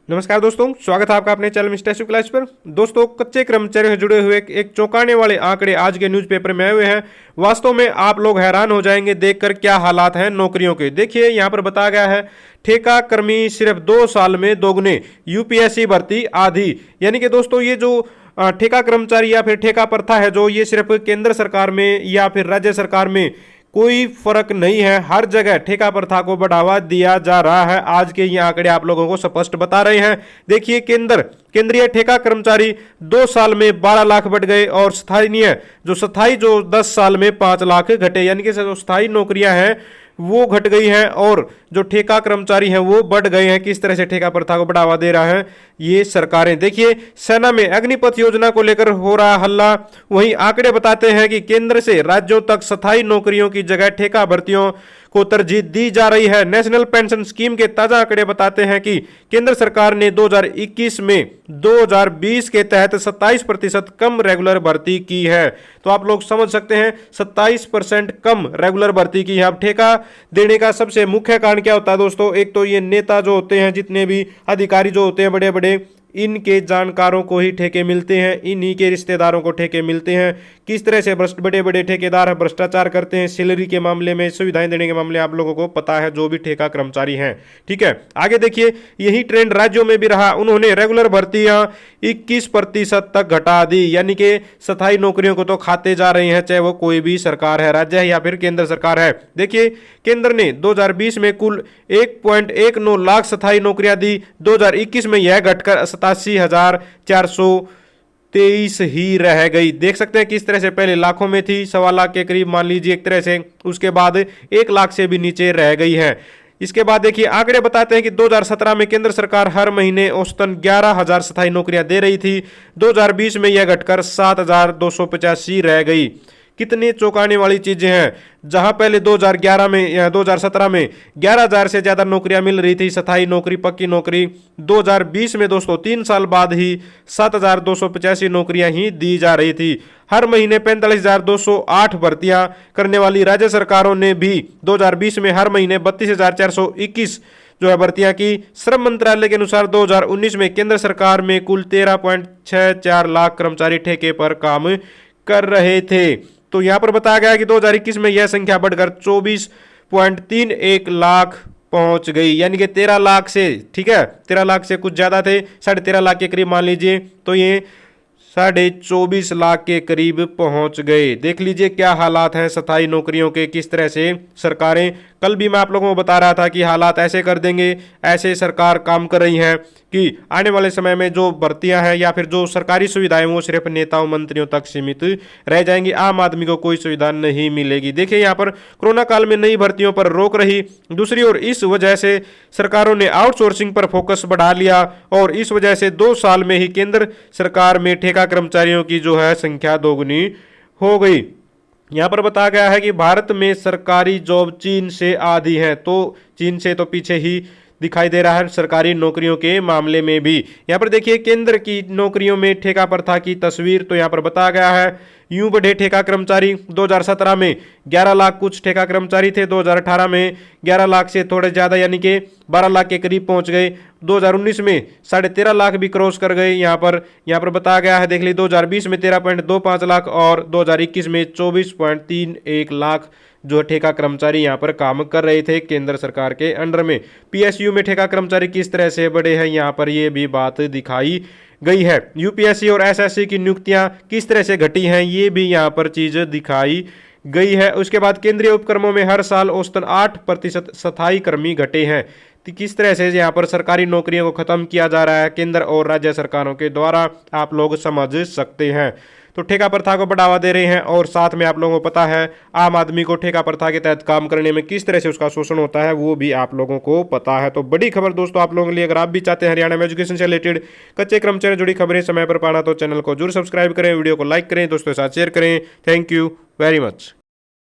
नमस्कार दोस्तों, स्वागत है आपका अपने चैनल मिस्टर शिव क्लास पर। दोस्तों, कच्चे कर्मचारी से जुड़े हुए एक चौंकाने वाले आंकड़े आज के न्यूज़पेपर में आए हुए हैं। वास्तव में आप लोग हैरान हो जाएंगे देखकर क्या हालात हैं नौकरियों के। देखिए, यहाँ पर बताया गया है ठेका कर्मी सिर्फ 2 साल में दोगुने, यूपीएससी भर्ती आधी। यानी कि दोस्तों, ये जो ठेका कर्मचारी या फिर ठेका प्रथा है, जो ये सिर्फ केंद्र सरकार में या फिर राज्य सरकार में कोई फर्क नहीं है, हर जगह ठेका प्रथा को बढ़ावा दिया जा रहा है। आज के ये आंकड़े आप लोगों को स्पष्ट बता रहे हैं। देखिए, केंद्रीय ठेका कर्मचारी 2 साल में 12 लाख बढ़ गए और स्थायी जो 10 साल में 5 लाख घटे। यानी कि जो स्थायी नौकरियां हैं वो घट गई हैं और जो ठेका कर्मचारी हैं वो बढ़ गए हैं। किस तरह से ठेका प्रथा को बढ़ावा दे रहा है ये सरकारें। देखिए, सेना में अग्निपथ योजना को लेकर हो रहा हल्ला, वहीं आंकड़े बताते हैं कि केंद्र से राज्यों तक स्थायी नौकरियों की जगह ठेका भर्तियों को तरजीह दी जा रही है। नेशनल पेंशन स्कीम के ताजा आंकड़े बताते हैं कि केंद्र सरकार ने 2021 में 2020 के तहत 27% कम रेगुलर भर्ती की है। तो आप लोग समझ सकते हैं, 27% कम रेगुलर भर्ती की है। अब ठेका देने का सबसे मुख्य कारण क्या होता है दोस्तों? एक तो ये नेता जो होते हैं, जितने भी अधिकारी जो होते हैं बड़े बड़े, इनके जानकारों को ही ठेके मिलते हैं, इन्हीं के रिश्तेदारों को ठेके मिलते हैं। किस तरह से बड़े बड़े ठेकेदार भ्रष्टाचार करते हैं सैलरी के मामले में, सुविधाएं देने के मामले आप लोगों को पता है, जो भी ठेका कर्मचारी हैं। ठीक है, आगे देखिए, यही ट्रेंड राज्यों में भी रहा। उन्होंने रेगुलर भर्तियां 21% तक घटा दी। यानी कि स्थायी नौकरियों को तो खाते जा रहे हैं, चाहे वो कोई भी सरकार है, राज्य है या फिर केंद्र सरकार है। देखिए, केंद्र ने 2020 में कुल 1.19 लाख स्थायी नौकरियां दी। 2021 में यह घटकर 87,423 ही रह गई। देख सकते हैं किस तरह से पहले लाखों में थी, 1.25 लाख के करीब मान लीजिए एक तरह से, उसके बाद 1 लाख से भी नीचे रह गई है। इसके बाद देखिए, आंकड़े बताते हैं कि 2017 में केंद्र सरकार हर महीने औसतन 11,000 स्थायी नौकरियां दे रही थी। 2020 में यह घटकर 7,285 रह गई। कितनी चौंकाने वाली चीजें हैं। जहां पहले 2017 में 11,000 से ज्यादा नौकरियां मिल रही थी, स्थायी नौकरी, पक्की नौकरी, 2020 में दोस्तों 3 साल बाद ही 7,285 नौकरियां ही दी जा रही थी। हर महीने 45,208 भर्तियां करने वाली राज्य सरकारों ने भी 2020 में हर महीने 32,421 जो है भर्तियां की। श्रम मंत्रालय के अनुसार 2019 में केंद्र सरकार में कुल 13.64 लाख कर्मचारी ठेके पर काम कर रहे थे। तो यहां पर बताया गया कि 2021 में यह संख्या बढ़कर 24.31 लाख पहुंच गई। यानी कि 13 लाख से, ठीक है, 13 लाख से कुछ ज्यादा थे, 13.5 लाख के करीब मान लीजिए, तो ये 24.5 लाख के करीब पहुंच गए। देख लीजिए क्या हालात हैं स्थायी नौकरियों के, किस तरह से सरकारें, कल भी मैं आप लोगों को बता रहा था कि हालात ऐसे कर देंगे, ऐसे सरकार काम कर रही है कि आने वाले समय में जो भर्तियां हैं या फिर जो सरकारी सुविधाएं वो सिर्फ नेताओं मंत्रियों तक सीमित रह जाएंगी, आम आदमी को कोई सुविधा नहीं मिलेगी। देखिए, यहाँ पर कोरोना काल में नई भर्तियों पर रोक रही, दूसरी ओर इस वजह से सरकारों ने आउटसोर्सिंग पर फोकस बढ़ा लिया और इस वजह से 2 साल में ही केंद्र सरकार में ठेका कर्मचारियों की जो है संख्या दोगुनी हो गई। यहां पर बताया गया है कि भारत में सरकारी जॉब चीन से आधी है, तो चीन से तो पीछे ही दिखाई दे रहा है सरकारी नौकरियों के मामले में भी। यहां पर देखिए, केंद्र की नौकरियों में ठेका प्रथा की तस्वीर तो यहां पर बताया गया है। यूं बढ़े ठेका कर्मचारी। 2017 में 11 लाख कुछ ठेका कर्मचारी थे, 2018 में 11 लाख से थोड़े ज्यादा यानी कि 12 लाख के करीब पहुंच गए। 2019 में 13.5 लाख भी क्रॉस कर गए। यहाँ पर बताया गया है, देख लीजिए, 2020 में 13.25 लाख और 2021 में 24.31 लाख जो ठेका कर्मचारी यहाँ पर काम कर रहे थे केंद्र सरकार के अंडर में। पीएसयू में ठेका कर्मचारी किस तरह से बढ़े हैं, यहाँ पर ये भी बात दिखाई गई है। यूपीएससी और एसएससी की नियुक्तियां किस तरह से घटी हैं, ये भी यहाँ पर चीज दिखाई गई है। उसके बाद केंद्रीय उपक्रमों में हर साल औसतन 8% स्थायी कर्मी घटे हैं। तो किस तरह से यहाँ पर सरकारी नौकरियों को खत्म किया जा रहा है केंद्र और राज्य सरकारों के द्वारा, आप लोग समझ सकते हैं। तो ठेका प्रथा को बढ़ावा दे रहे हैं और साथ में आप लोगों को पता है आम आदमी को ठेका प्रथा के तहत काम करने में किस तरह से उसका शोषण होता है, वो भी आप लोगों को पता है। तो बड़ी खबर दोस्तों आप लोगों के लिए, अगर आप भी चाहते हैं हरियाणा में एजुकेशन से रिलेटेड कच्चे कर्मचारी जुड़ी खबरें समय पर पाना, तो चैनल को जरूर सब्सक्राइब करें, वीडियो को लाइक करें, दोस्तों के साथ शेयर करें। Thank you very much.